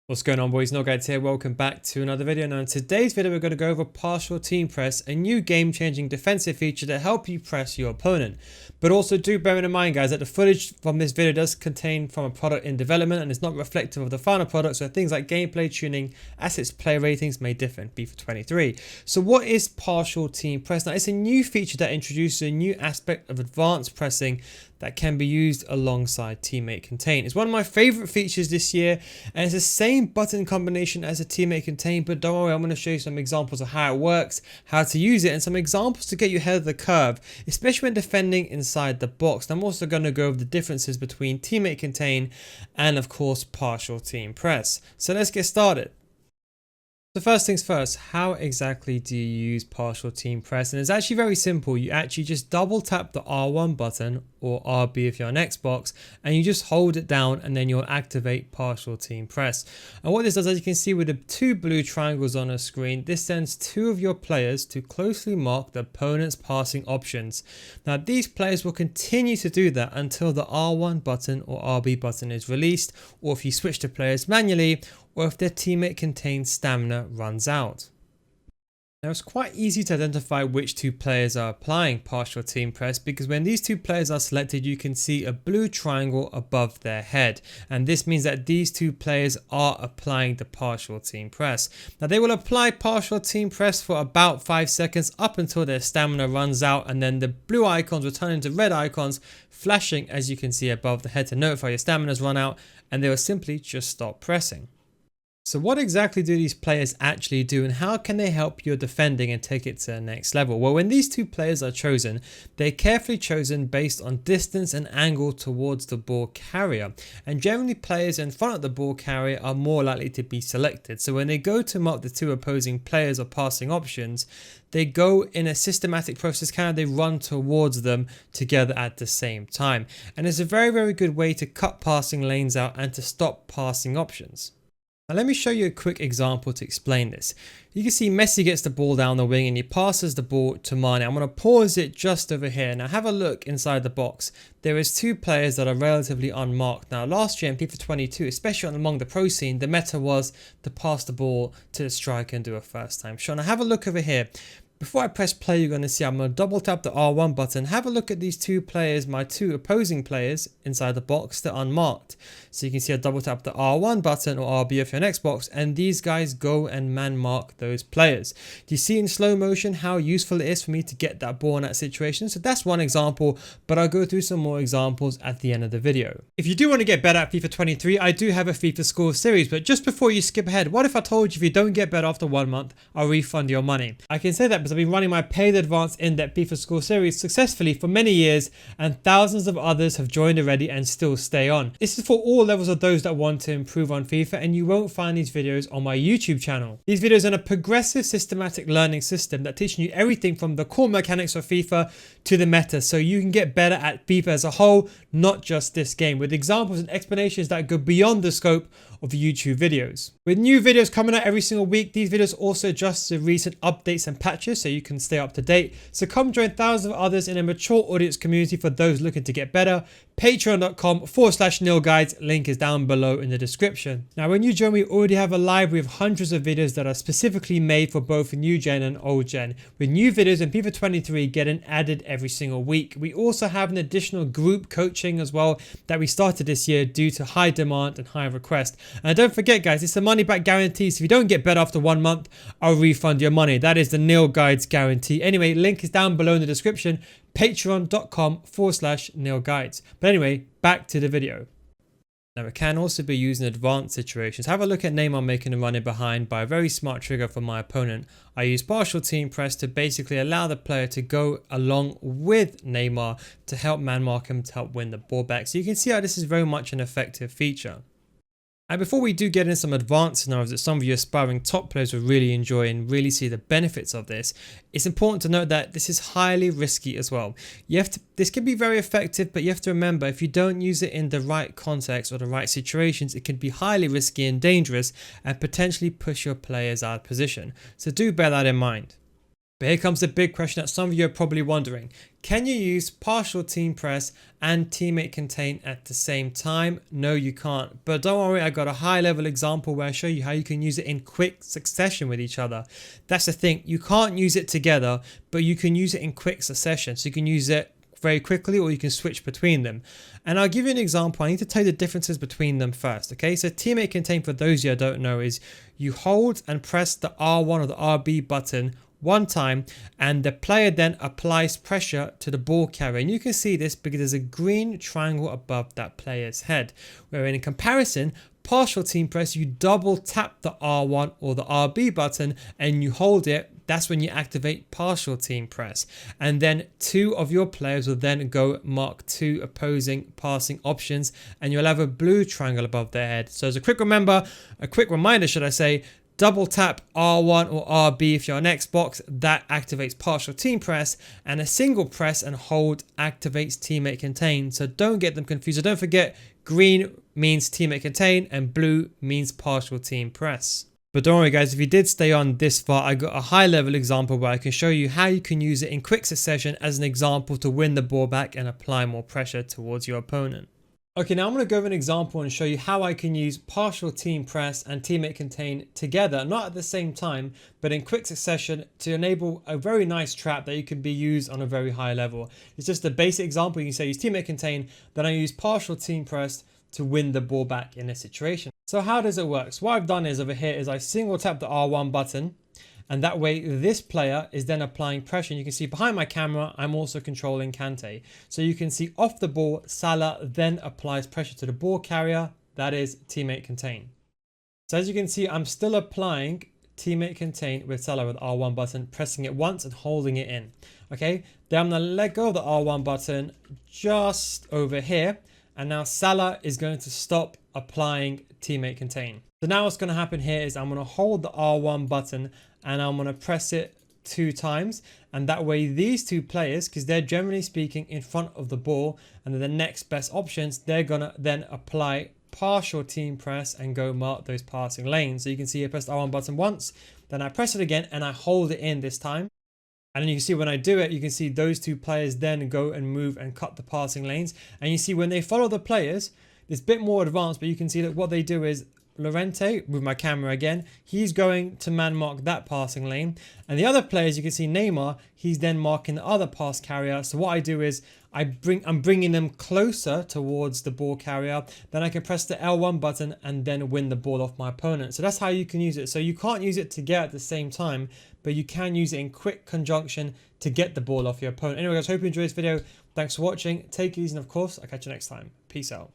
What's going on, boys? No Guides here. Welcome back to another video. Now in today's video we're going to go over partial team press, a new game-changing defensive feature to help you press your opponent. But also do bear in mind, guys, that the footage from this video does contain from a product in development and it's not reflective of the final product, so things like gameplay tuning, assets, play ratings may differ in FIFA 23. So what is partial team press? Now it's a new feature that introduces a new aspect of advanced pressing that can be used alongside teammate contain. It's one of my favorite features this year, and it's the same button combination as a teammate contain, but don't worry, I'm going to show you some examples of how it works, how to use it, and some examples to get you ahead of the curve, especially when defending inside the box. And I'm also going to go over the differences between teammate contain and of course partial team press. So let's get started. So first things first, how exactly do you use partial team press? And it's actually very simple. You actually just double tap the R1 button, or RB if you're on Xbox, and you just hold it down and then you'll activate partial team press. And what this does, as you can see with the two blue triangles on the screen, this sends two of your players to closely mark the opponent's passing options. Now these players will continue to do that until the R1 button or RB button is released, or if you switch to players manually, or if their teammate contained stamina runs out. Now it's quite easy to identify which two players are applying partial team press, because when these two players are selected you can see a blue triangle above their head, and this means that these two players are applying the partial team press. Now they will apply partial team press for about 5 seconds up until their stamina runs out, and then the blue icons will turn into red icons flashing, as you can see above the head, to notify your stamina's run out, and they will simply just stop pressing. So what exactly do these players actually do, and how can they help your defending and take it to the next level? Well, when these two players are chosen, they're carefully chosen based on distance and angle towards the ball carrier. And generally players in front of the ball carrier are more likely to be selected. So when they go to mark the two opposing players or passing options, they go in a systematic process, they run towards them together at the same time. And it's a very good way to cut passing lanes out and to stop passing options. Now let me show you a quick example to explain this. You can see Messi gets the ball down the wing and he passes the ball to Mane. I'm going to pause it just over here. Now have a look inside the box. There is two players that are relatively unmarked. Now last year in FIFA 22, especially among the pro scene, the meta was to pass the ball to the striker and do a first time shot. Now have a look over here. Before I press play, you're going to see I'm going to double tap the R1 button. Have a look at these two players, my two opposing players inside the box, they're unmarked. So you can see I double tap the R1 button, or RB if you're on Xbox, and these guys go and man mark those players. Do you see in slow motion how useful it is for me to get that ball in that situation? So that's one example, but I'll go through some more examples at the end of the video. If you do want to get better at FIFA 23, I do have a FIFA School Series, but just before you skip ahead, what if I told you if you don't get better after 1 month, I'll refund your money? I can say that because I've been running my paid advanced in-depth FIFA School Series successfully for many years, and thousands of others have joined already and still stay on. This is for all levels of those that want to improve on FIFA, and you won't find these videos on my YouTube channel. These videos are in a progressive systematic learning system that teaches you everything from the core mechanics of FIFA to the meta, so you can get better at FIFA as a whole, not just this game, with examples and explanations that go beyond the scope of YouTube videos. With new videos coming out every single week, these videos also adjust to recent updates and patches so you can stay up to date. So come join thousands of others in a mature audience community for those looking to get better. Patreon.com/NilGuides, link is down below in the description. Now when you join, we already have a library of hundreds of videos that are specifically made for both new gen and old gen, with new videos in FIFA 23 getting added every single week. We also have an additional group coaching as well that we started this year due to high demand and high request. And don't forget, guys, it's a money back guarantee, so if you don't get better after 1 month, I'll refund your money. That is the Nil Guides guarantee. Anyway, link is down below in the description, patreon.com/NilGuides. But anyway, back to the video. Now it can also be used in advanced situations. Have a look at Neymar making a run in behind by a very smart trigger from my opponent. I use partial team press to basically allow the player to go along with Neymar to help man mark him, to help win the ball back. So you can see how this is very much an effective feature. And before we do get into some advanced scenarios that some of you aspiring top players will really enjoy and really see the benefits of this, it's important to note that this is highly risky as well. This can be very effective, but you have to remember, if you don't use it in the right context or the right situations, it can be highly risky and dangerous and potentially push your players out of position. So do bear that in mind. But here comes the big question that some of you are probably wondering. Can you use partial team press and teammate contain at the same time? No, you can't. But don't worry, I got a high level example where I show you how you can use it in quick succession with each other. That's the thing. You can't use it together, but you can use it in quick succession. So you can use it very quickly, or you can switch between them. And I'll give you an example. I need to tell you the differences between them first. Okay, so teammate contain, for those of you who don't know, is you hold and press the R1 or the RB button one time, and the player then applies pressure to the ball carrier. And you can see this because there's a green triangle above that player's head. Where in comparison, partial team press, you double tap the R1 or the RB button and you hold it. That's when you activate partial team press. And then two of your players will then go mark two opposing passing options, and you'll have a blue triangle above their head. So as a quick reminder, should I say, double tap R1 or RB if you're on Xbox, that activates partial team press, and a single press and hold activates teammate contain. So don't get them confused. So don't forget, green means teammate contain and blue means partial team press. But don't worry guys, if you did stay on this far, I got a high level example where I can show you how you can use it in quick succession as an example to win the ball back and apply more pressure towards your opponent. Okay, now I'm going to go over an example and show you how I can use partial team press and teammate contain together, not at the same time, but in quick succession to enable a very nice trap that you can be used on a very high level. It's just a basic example. You can say use teammate contain, then I use partial team press to win the ball back in a situation. So how does it work? So what I've done is over here is I single tap the R1 button, and that way this player is then applying pressure. And you can see behind my camera, I'm also controlling Kante. So you can see off the ball, Salah then applies pressure to the ball carrier. That is teammate contain. So as you can see, I'm still applying teammate contain with Salah with R1 button, pressing it once and holding it in. Okay, then I'm going to let go of the R1 button just over here. And now Salah is going to stop applying teammate contain. So now what's going to happen here is I'm going to hold the R1 button and I'm going to press it 2 times. And that way these two players, because they're generally speaking in front of the ball and they're the next best options, they're going to then apply partial team press and go mark those passing lanes. So you can see I press the R1 button once, then I press it again and I hold it in this time. And then you can see when I do it, you can see those two players then go and move and cut the passing lanes. And you see when they follow the players, it's a bit more advanced, but you can see that what they do is Llorente, with my camera again, he's going to man mark that passing lane. And the other players, you can see Neymar, he's then marking the other pass carrier. So what I do is I'm bringing them closer towards the ball carrier. Then I can press the L1 button and then win the ball off my opponent. So that's how you can use it. So you can't use it together at the same time, but you can use it in quick conjunction to get the ball off your opponent. Anyway guys, hope you enjoyed this video. Thanks for watching. Take it easy, and of course, I'll catch you next time. Peace out.